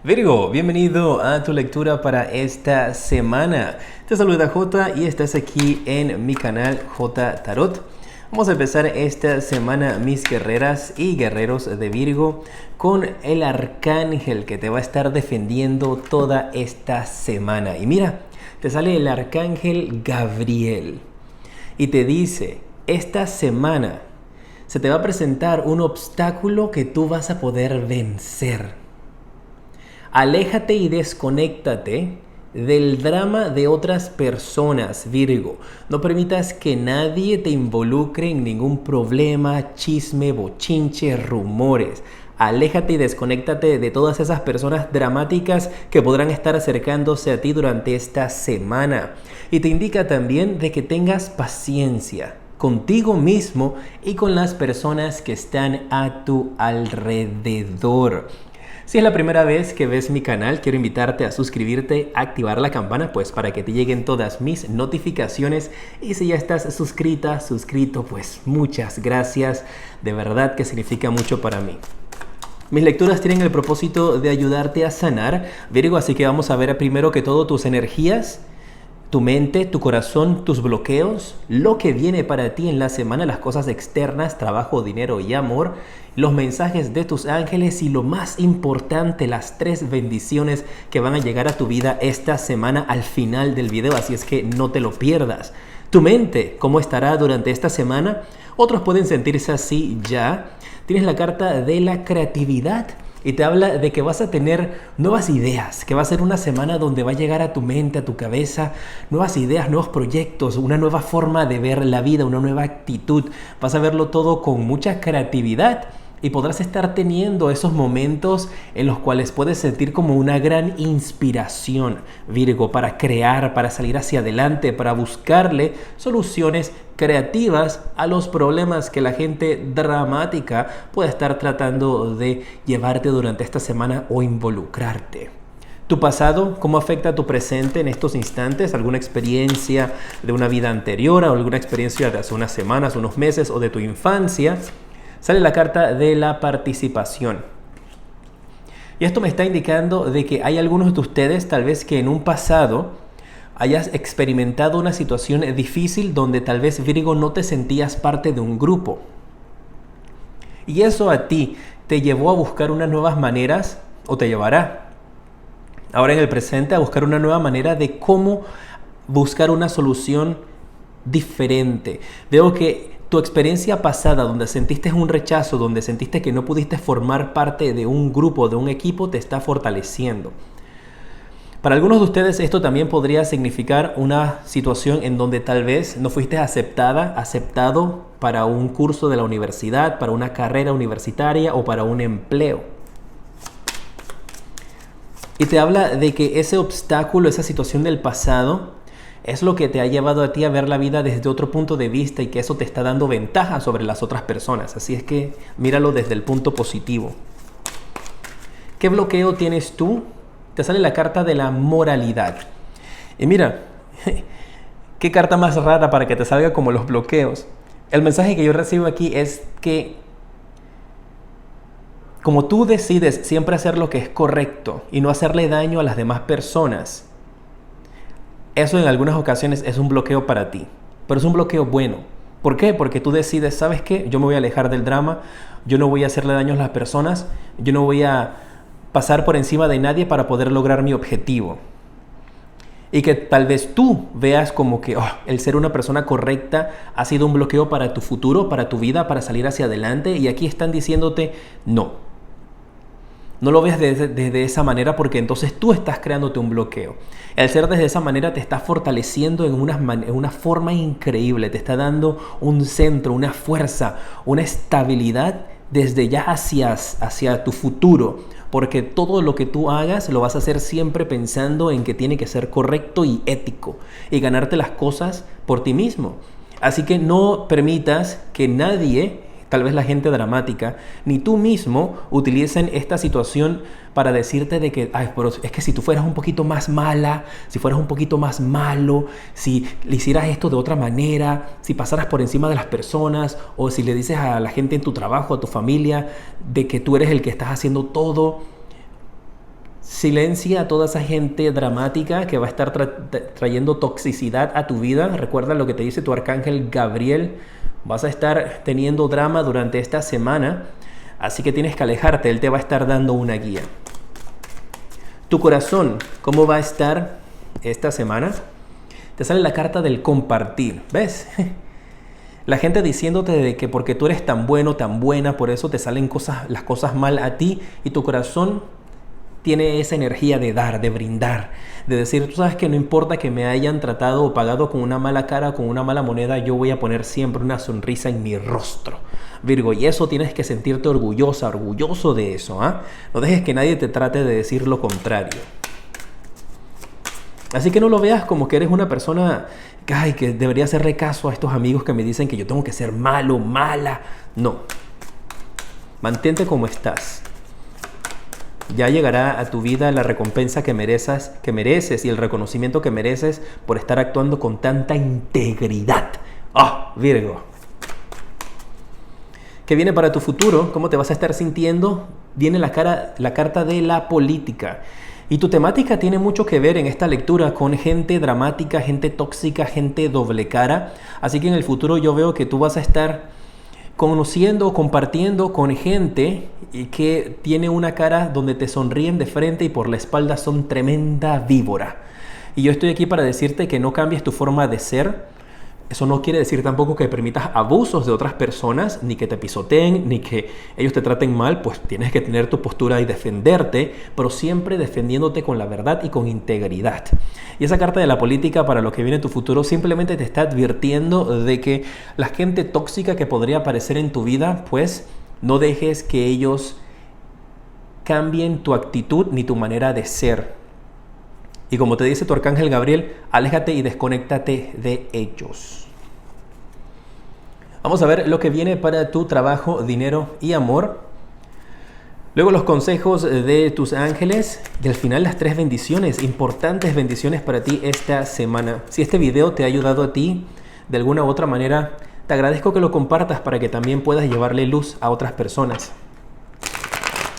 Virgo, bienvenido a tu lectura para esta semana. Te saluda J y estás aquí en mi canal J Tarot. Vamos a empezar esta semana, mis guerreras y guerreros de Virgo, con el arcángel que te va a estar defendiendo toda esta semana. Y mira, te sale el arcángel Gabriel y te dice, esta semana se te va a presentar un obstáculo que tú vas a poder vencer. Aléjate y desconéctate del drama de otras personas, Virgo. No permitas que nadie te involucre en ningún problema, chisme, bochinche, rumores. Aléjate y desconéctate de todas esas personas dramáticas que podrán estar acercándose a ti durante esta semana. Y te indica también de que tengas paciencia contigo mismo y con las personas que están a tu alrededor. Si es la primera vez que ves mi canal, quiero invitarte a suscribirte, activar la campana, pues para que te lleguen todas mis notificaciones. Y si ya estás suscrito, pues muchas gracias. De verdad que significa mucho para mí. Mis lecturas tienen el propósito de ayudarte a sanar, Virgo, así que vamos a ver primero que todo tus energías, tu mente, tu corazón, tus bloqueos, lo que viene para ti en la semana, las cosas externas, trabajo, dinero y amor, los mensajes de tus ángeles y lo más importante, las 3 bendiciones que van a llegar a tu vida esta semana al final del video, así es que no te lo pierdas. Tu mente, ¿cómo estará durante esta semana? Otros pueden sentirse así ya. Tienes la carta de la creatividad. Y te habla de que vas a tener nuevas ideas, que va a ser una semana donde va a llegar a tu mente, a tu cabeza, nuevas ideas, nuevos proyectos, una nueva forma de ver la vida, una nueva actitud. Vas a verlo todo con mucha creatividad y podrás estar teniendo esos momentos en los cuales puedes sentir como una gran inspiración, Virgo, para crear, para salir hacia adelante, para buscarle soluciones creativas a los problemas que la gente dramática puede estar tratando de llevarte durante esta semana o involucrarte. Tu pasado, ¿cómo afecta a tu presente en estos instantes? ¿Alguna experiencia de una vida anterior o alguna experiencia de hace unas semanas, unos meses o de tu infancia? Sale la carta de la participación. Y esto me está indicando de que hay algunos de ustedes tal vez que en un pasado hayas experimentado una situación difícil donde tal vez, Virgo, no te sentías parte de un grupo. Y eso a ti te llevó a buscar unas nuevas maneras, o te llevará ahora en el presente a buscar una nueva manera de cómo buscar una solución diferente. Veo que tu experiencia pasada, donde sentiste un rechazo, donde sentiste que no pudiste formar parte de un grupo, de un equipo, te está fortaleciendo. Para algunos de ustedes esto también podría significar una situación en donde tal vez no fuiste aceptado para un curso de la universidad, para una carrera universitaria o para un empleo. Y te habla de que ese obstáculo, esa situación del pasado, es lo que te ha llevado a ti a ver la vida desde otro punto de vista y que eso te está dando ventaja sobre las otras personas. Así es que míralo desde el punto positivo. ¿Qué bloqueo tienes tú? Te sale la carta de la moralidad. Y mira, qué carta más rara para que te salga como los bloqueos. El mensaje que yo recibo aquí es que como tú decides siempre hacer lo que es correcto y no hacerle daño a las demás personas, eso en algunas ocasiones es un bloqueo para ti, pero es un bloqueo bueno. ¿Por qué? Porque tú decides, ¿sabes qué? Yo me voy a alejar del drama, yo no voy a hacerle daño a las personas, yo no voy a pasar por encima de nadie para poder lograr mi objetivo. Y que tal vez tú veas como que el ser una persona correcta ha sido un bloqueo para tu futuro, para tu vida, para salir hacia adelante. Y aquí están diciéndote, no. No lo veas desde esa manera porque entonces tú estás creándote un bloqueo. El ser desde esa manera te está fortaleciendo en una forma increíble. Te está dando un centro, una fuerza, una estabilidad desde ya hacia tu futuro. Porque todo lo que tú hagas lo vas a hacer siempre pensando en que tiene que ser correcto y ético. Y ganarte las cosas por ti mismo. Así que no permitas que nadie, tal vez la gente dramática, ni tú mismo utilicen esta situación para decirte de que, ay, pero es que si tú fueras un poquito más mala, si fueras un poquito más malo, si le hicieras esto de otra manera, si pasaras por encima de las personas, o si le dices a la gente en tu trabajo, a tu familia, de que tú eres el que estás haciendo todo, Silencia a toda esa gente dramática que va a estar trayendo toxicidad a tu vida. Recuerda lo que te dice tu arcángel Gabriel. Vas a estar teniendo drama durante esta semana, así que tienes que alejarte. Él te va a estar dando una guía. Tu corazón, ¿cómo va a estar esta semana? Te sale la carta del compartir. ¿Ves? La gente diciéndote de que porque tú eres tan bueno, tan buena, por eso te salen las cosas mal a ti, y tu corazón tiene esa energía de dar, de brindar, de decir, tú sabes que no importa que me hayan tratado o pagado con una mala cara, con una mala moneda, yo voy a poner siempre una sonrisa en mi rostro, Virgo, y eso tienes que sentirte orgullosa, orgulloso de eso, ¿ah? No dejes que nadie te trate de decir lo contrario. Así que no lo veas como que eres una persona que debería hacerle caso a estos amigos que me dicen que yo tengo que ser malo, mala. No. Mantente como estás. Ya llegará a tu vida la recompensa que mereces y el reconocimiento que mereces por estar actuando con tanta integridad. ¡Ah, Virgo! ¿Qué viene para tu futuro? ¿Cómo te vas a estar sintiendo? Viene la carta de la política. Y tu temática tiene mucho que ver en esta lectura con gente dramática, gente tóxica, gente doble cara. Así que en el futuro yo veo que tú vas a estar conociendo, compartiendo con gente que tiene una cara donde te sonríen de frente y por la espalda son tremenda víbora. Y yo estoy aquí para decirte que no cambies tu forma de ser. Eso no quiere decir tampoco que permitas abusos de otras personas, ni que te pisoteen, ni que ellos te traten mal. Pues tienes que tener tu postura y defenderte, pero siempre defendiéndote con la verdad y con integridad. Y esa carta de la política para lo que viene en tu futuro simplemente te está advirtiendo de que la gente tóxica que podría aparecer en tu vida, pues no dejes que ellos cambien tu actitud ni tu manera de ser. Y como te dice tu arcángel Gabriel, aléjate y desconéctate de ellos. Vamos a ver lo que viene para tu trabajo, dinero y amor. Luego los consejos de tus ángeles. Y al final las 3 bendiciones, importantes bendiciones para ti esta semana. Si este video te ha ayudado a ti de alguna u otra manera, te agradezco que lo compartas para que también puedas llevarle luz a otras personas.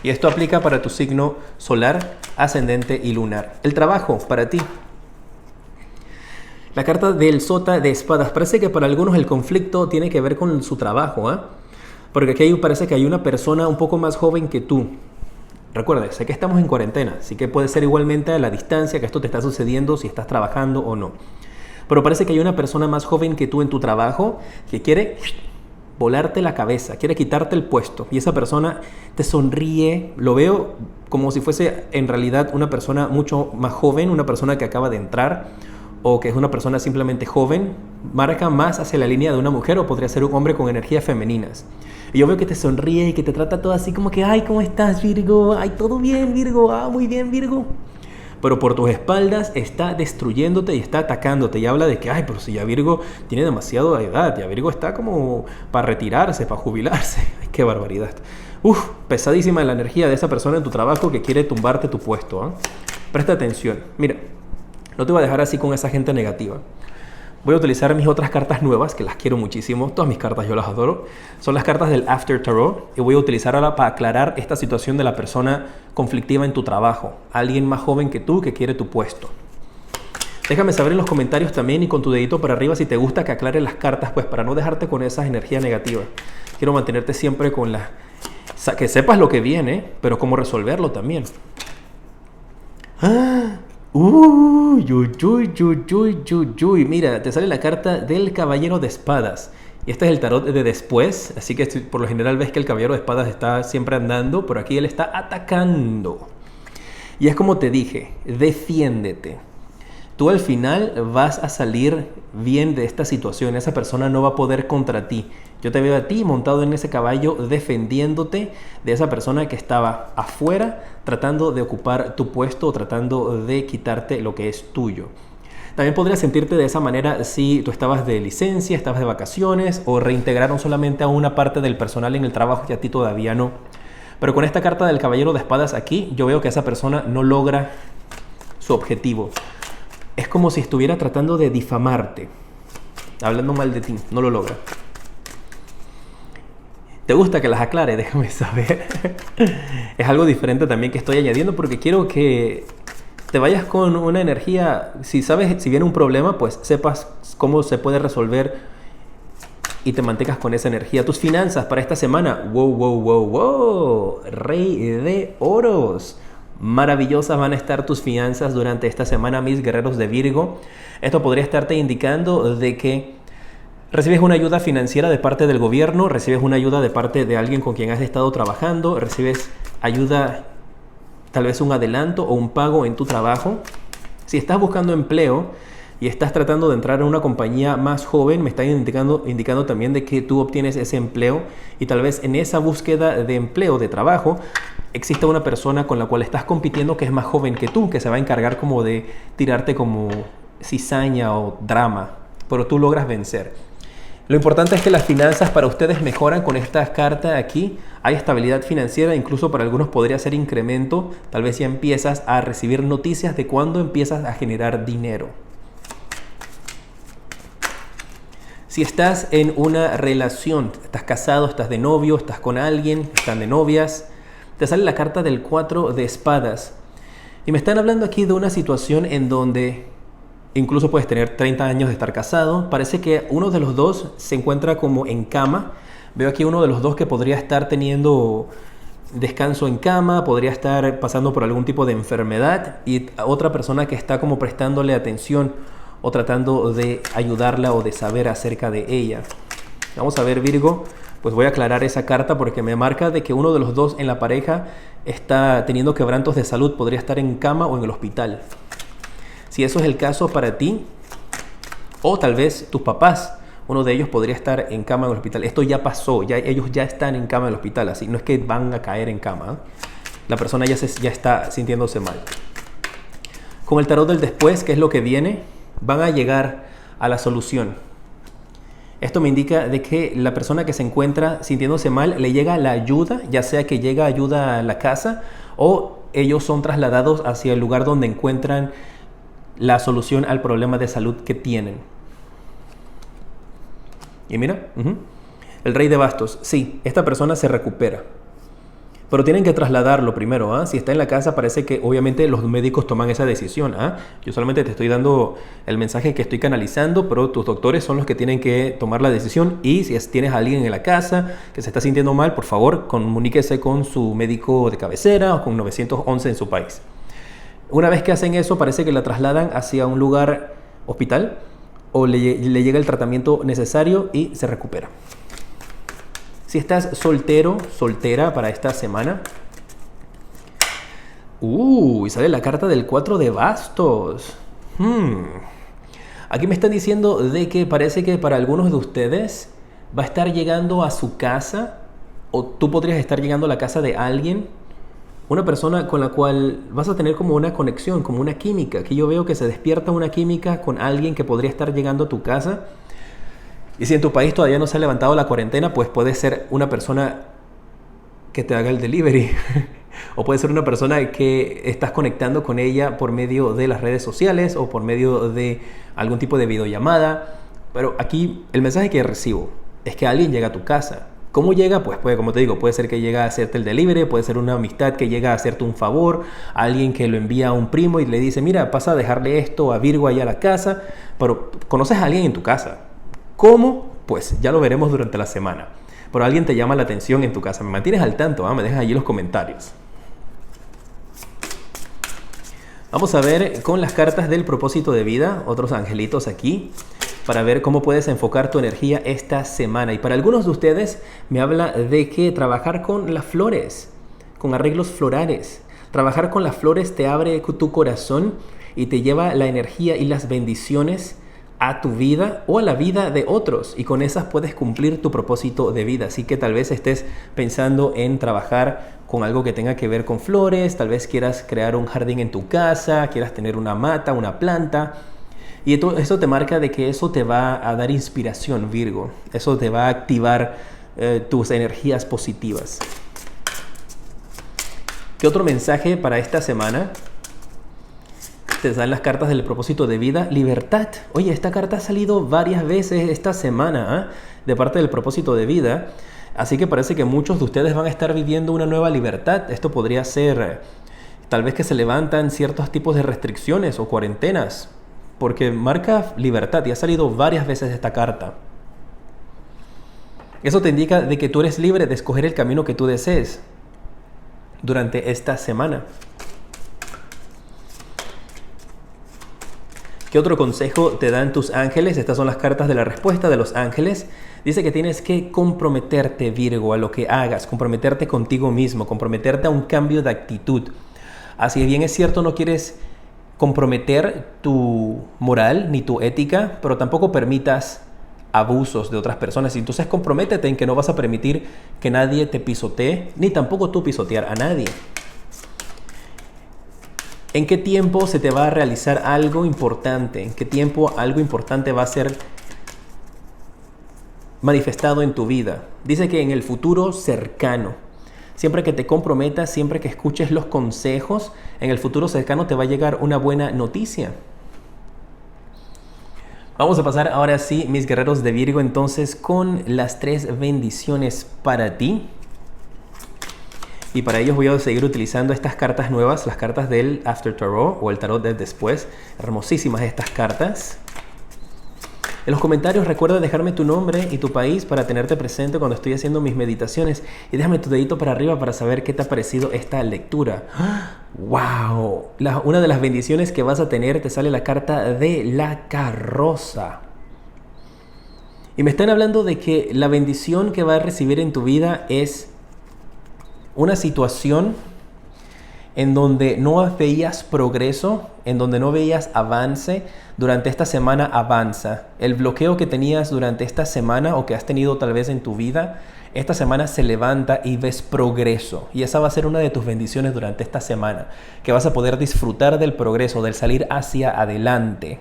Y esto aplica para tu signo solar, ascendente y lunar. El trabajo para ti. La carta del sota de espadas. Parece que para algunos el conflicto tiene que ver con su trabajo, ¿eh? Porque aquí parece que hay una persona un poco más joven que tú. Recuerda, sé que estamos en cuarentena, así que puede ser igualmente a la distancia que esto te está sucediendo si estás trabajando o no. Pero parece que hay una persona más joven que tú en tu trabajo que quiere volarte la cabeza, quiere quitarte el puesto, y esa persona te sonríe. Lo veo como si fuese en realidad una persona mucho más joven, una persona que acaba de entrar, o que es una persona simplemente joven. Marca más hacia la línea de una mujer, o podría ser un hombre con energías femeninas. Y yo veo que te sonríe y que te trata todo así como que, ay, ¿cómo estás, Virgo? Ay, todo bien, Virgo. Ah, muy bien, Virgo. Pero por tus espaldas está destruyéndote y está atacándote, y habla de que, ay, pero si ya Virgo tiene demasiada edad, ya Virgo está como para retirarse, para jubilarse. Ay, qué barbaridad. Pesadísima la energía de esa persona en tu trabajo que quiere tumbarte tu puesto, ¿eh? Presta atención. Mira, no te voy a dejar así con esa gente negativa. Voy a utilizar mis otras cartas nuevas, que las quiero muchísimo. Todas mis cartas yo las adoro. Son las cartas del After Tarot. Y voy a utilizarla para aclarar esta situación de la persona conflictiva en tu trabajo. Alguien más joven que tú que quiere tu puesto. Déjame saber en los comentarios también y con tu dedito para arriba si te gusta que aclare las cartas, pues para no dejarte con esa energía negativa. Quiero mantenerte siempre con la... que sepas lo que viene, pero cómo resolverlo también. Mira, te sale la carta del Caballero de Espadas. Y este es el tarot de después, así que por lo general ves que el Caballero de Espadas está siempre andando, pero aquí él está atacando. Y es como te dije, defiéndete. Tú al final vas a salir bien de esta situación. Esa persona no va a poder contra ti. Yo te veo a ti montado en ese caballo defendiéndote de esa persona que estaba afuera tratando de ocupar tu puesto o tratando de quitarte lo que es tuyo. También podrías sentirte de esa manera si tú estabas de licencia, estabas de vacaciones o reintegraron solamente a una parte del personal en el trabajo y a ti todavía no. Pero con esta carta del Caballero de Espadas aquí, yo veo que esa persona no logra su objetivo. Es como si estuviera tratando de difamarte, hablando mal de ti, no lo logra. ¿Te gusta que las aclare? Déjame saber. Es algo diferente también que estoy añadiendo porque quiero que te vayas con una energía. Si sabes, si viene un problema, pues sepas cómo se puede resolver y te mantengas con esa energía. Tus finanzas para esta semana. Wow, wow, wow, wow. Rey de oros. Maravillosas van a estar tus finanzas durante esta semana, mis guerreros de Virgo. Esto podría estarte indicando de que recibes una ayuda financiera de parte del gobierno, recibes una ayuda de parte de alguien con quien has estado trabajando, recibes ayuda, tal vez un adelanto o un pago en tu trabajo. Si estás buscando empleo y estás tratando de entrar en una compañía más joven, me está indicando también de que tú obtienes ese empleo y tal vez en esa búsqueda de empleo, de trabajo, exista una persona con la cual estás compitiendo que es más joven que tú, que se va a encargar como de tirarte como cizaña o drama, pero tú logras vencer. Lo importante es que las finanzas para ustedes mejoran con esta carta aquí. Hay estabilidad financiera, incluso para algunos podría ser incremento. Tal vez ya empiezas a recibir noticias de cuándo empiezas a generar dinero. Si estás en una relación, estás casado, estás de novio, estás con alguien, están de novias, te sale la carta del 4 de espadas. Y me están hablando aquí de una situación en donde incluso puedes tener 30 años de estar casado. Parece que uno de los dos se encuentra como en cama. Veo aquí uno de los dos que podría estar teniendo descanso en cama, podría estar pasando por algún tipo de enfermedad, y otra persona que está como prestándole atención o tratando de ayudarla o de saber acerca de ella. Vamos a ver, Virgo, pues voy a aclarar esa carta porque me marca de que uno de los dos en la pareja está teniendo quebrantos de salud, podría estar en cama o en el hospital. Si eso es el caso para ti, o tal vez tus papás, uno de ellos podría estar en cama en el hospital. Esto ya pasó, ellos ya están en cama en el hospital, así no es que van a caer en cama, ¿eh? La persona ya está sintiéndose mal. Con el tarot del después, ¿qué es lo que viene? Van a llegar a la solución. Esto me indica de que la persona que se encuentra sintiéndose mal le llega la ayuda, ya sea que llega ayuda a la casa o ellos son trasladados hacia el lugar donde encuentran la solución al problema de salud que tienen. Y mira, el rey de bastos. Sí, esta persona se recupera, pero tienen que trasladarlo primero, ¿eh? Si está en la casa, parece que obviamente los médicos toman esa decisión, ¿eh? Yo solamente te estoy dando el mensaje que estoy canalizando, pero tus doctores son los que tienen que tomar la decisión. Y si tienes a alguien en la casa que se está sintiendo mal, por favor, comuníquese con su médico de cabecera o con 911 en su país. Una vez que hacen eso, parece que la trasladan hacia un lugar hospital o le llega el tratamiento necesario y se recupera. Si estás soltero, soltera para esta semana, y sale la carta del 4 de bastos. Aquí me están diciendo de que parece que para algunos de ustedes va a estar llegando a su casa, o tú podrías estar llegando a la casa de alguien, una persona con la cual vas a tener como una conexión, como una química. Aquí yo veo que se despierta una química con alguien que podría estar llegando a tu casa. Y si en tu país todavía no se ha levantado la cuarentena, pues puede ser una persona que te haga el delivery. O puede ser una persona que estás conectando con ella por medio de las redes sociales o por medio de algún tipo de videollamada. Pero aquí el mensaje que recibo es que alguien llega a tu casa. ¿Cómo llega? Pues puede, como te digo, puede ser que llegue a hacerte el delivery, puede ser una amistad que llega a hacerte un favor, alguien que lo envía a un primo y le dice, mira, pasa a dejarle esto a Virgo allá a la casa, pero conoces a alguien en tu casa. ¿Cómo? Pues ya lo veremos durante la semana. Pero alguien te llama la atención en tu casa. Me mantienes al tanto, ¿eh? Me dejas allí los comentarios. Vamos a ver con las cartas del propósito de vida, otros angelitos aquí, para ver cómo puedes enfocar tu energía esta semana. Y para algunos de ustedes me habla de que trabajar con las flores, con arreglos florales. Trabajar con las flores te abre tu corazón y te lleva la energía y las bendiciones a tu vida o a la vida de otros. Y con esas puedes cumplir tu propósito de vida. Así que tal vez estés pensando en trabajar con algo que tenga que ver con flores. Tal vez quieras crear un jardín en tu casa, quieras tener una mata, una planta. Y eso te marca de que eso te va a dar inspiración, Virgo. Eso te va a activar tus energías positivas. ¿Qué otro mensaje para esta semana? Te dan las cartas del propósito de vida. Libertad. Oye, esta carta ha salido varias veces esta semana, ¿eh? De parte del propósito de vida. Así que parece que muchos de ustedes van a estar viviendo una nueva libertad. Esto podría ser tal vez que se levantan ciertos tipos de restricciones o cuarentenas, porque marca libertad y ha salido varias veces esta carta. Eso te indica de que tú eres libre de escoger el camino que tú desees durante esta semana. ¿Qué otro consejo te dan tus ángeles? Estas son las cartas de la respuesta de los ángeles. Dice que tienes que comprometerte, Virgo, a lo que hagas, comprometerte contigo mismo, comprometerte a un cambio de actitud. Así bien es cierto, no quieres comprometer tu moral ni tu ética, pero tampoco permitas abusos de otras personas. Entonces comprométete en que no vas a permitir que nadie te pisotee, ni tampoco tú pisotear a nadie. ¿En qué tiempo se te va a realizar algo importante? ¿En qué tiempo algo importante va a ser manifestado en tu vida? Dice que en el futuro cercano. Siempre que te comprometas, siempre que escuches los consejos, en el futuro cercano te va a llegar una buena noticia. Vamos a pasar ahora sí, mis guerreros de Virgo, entonces con las 3 bendiciones para ti. Y para ellos voy a seguir utilizando estas cartas nuevas, las cartas del After Tarot o el tarot de después. Hermosísimas estas cartas. En los comentarios recuerda dejarme tu nombre y tu país para tenerte presente cuando estoy haciendo mis meditaciones. Y déjame tu dedito para arriba para saber qué te ha parecido esta lectura. ¡Wow! Una de las bendiciones que vas a tener, te sale la carta de la carroza. Y me están hablando de que la bendición que vas a recibir en tu vida es una situación en donde no veías progreso, en donde no veías avance. Durante esta semana avanza. El bloqueo que tenías durante esta semana o que has tenido tal vez en tu vida, esta semana se levanta y ves progreso. Y esa va a ser una de tus bendiciones durante esta semana, que vas a poder disfrutar del progreso, del salir hacia adelante.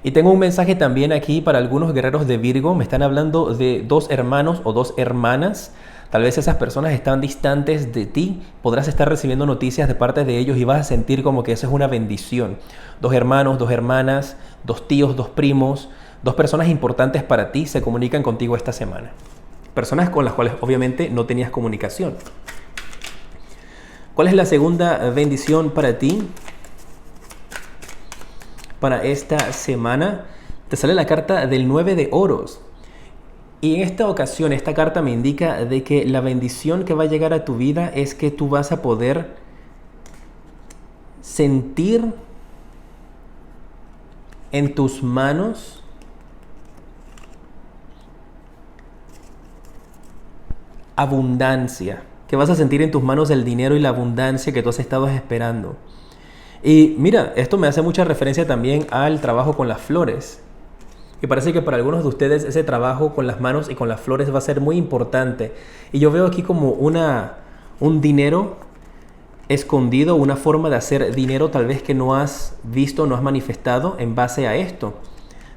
Y tengo un mensaje también aquí para algunos guerreros de Virgo. Me están hablando de 2 hermanos o 2 hermanas. Tal vez esas personas están distantes de ti, podrás estar recibiendo noticias de parte de ellos y vas a sentir como que eso es una bendición. 2 hermanos, 2 hermanas, 2 tíos, 2 primos, 2 personas importantes para ti se comunican contigo esta semana. Personas con las cuales obviamente no tenías comunicación. ¿Cuál es la segunda bendición para ti? Para esta semana te sale la carta del 9 de oros. Y en esta ocasión, esta carta me indica de que la bendición que va a llegar a tu vida es que tú vas a poder sentir en tus manos abundancia, que vas a sentir en tus manos el dinero y la abundancia que tú has estado esperando. Y mira, esto me hace mucha referencia también al trabajo con las flores. Y parece que para algunos de ustedes ese trabajo con las manos y con las flores va a ser muy importante. Y yo veo aquí como un dinero escondido, una forma de hacer dinero tal vez que no has visto, no has manifestado en base a esto.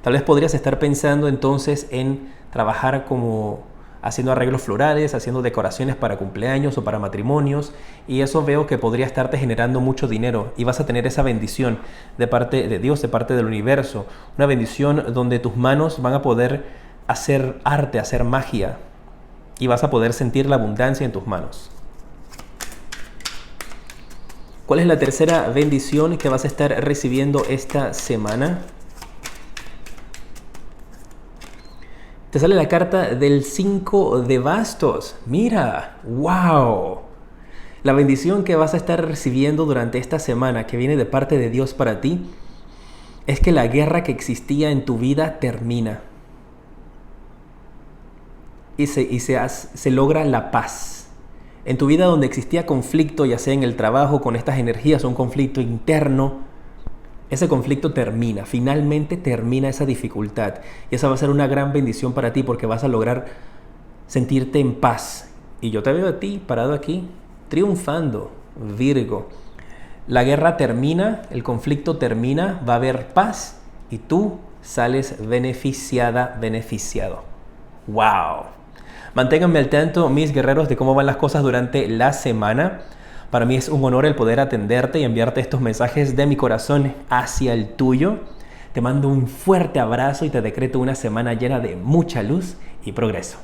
Tal vez podrías estar pensando entonces en trabajar como haciendo arreglos florales, haciendo decoraciones para cumpleaños o para matrimonios, y eso veo que podría estarte generando mucho dinero y vas a tener esa bendición de parte de Dios, de parte del universo, una bendición donde tus manos van a poder hacer arte, hacer magia, y vas a poder sentir la abundancia en tus manos. ¿Cuál es la tercera bendición que vas a estar recibiendo esta semana? Te sale la carta del 5 de bastos. Mira, wow. La bendición que vas a estar recibiendo durante esta semana, que viene de parte de Dios para ti, es que la guerra que existía en tu vida termina. Y se logra la paz. En tu vida donde existía conflicto, ya sea en el trabajo, con estas energías, un conflicto interno, ese conflicto termina, finalmente termina esa dificultad. Y esa va a ser una gran bendición para ti porque vas a lograr sentirte en paz. Y yo te veo a ti parado aquí, triunfando, Virgo. La guerra termina, el conflicto termina, va a haber paz y tú sales beneficiada, beneficiado. ¡Wow! Manténganme al tanto, mis guerreros, de cómo van las cosas durante la semana. Para mí es un honor el poder atenderte y enviarte estos mensajes de mi corazón hacia el tuyo. Te mando un fuerte abrazo y te decreto una semana llena de mucha luz y progreso.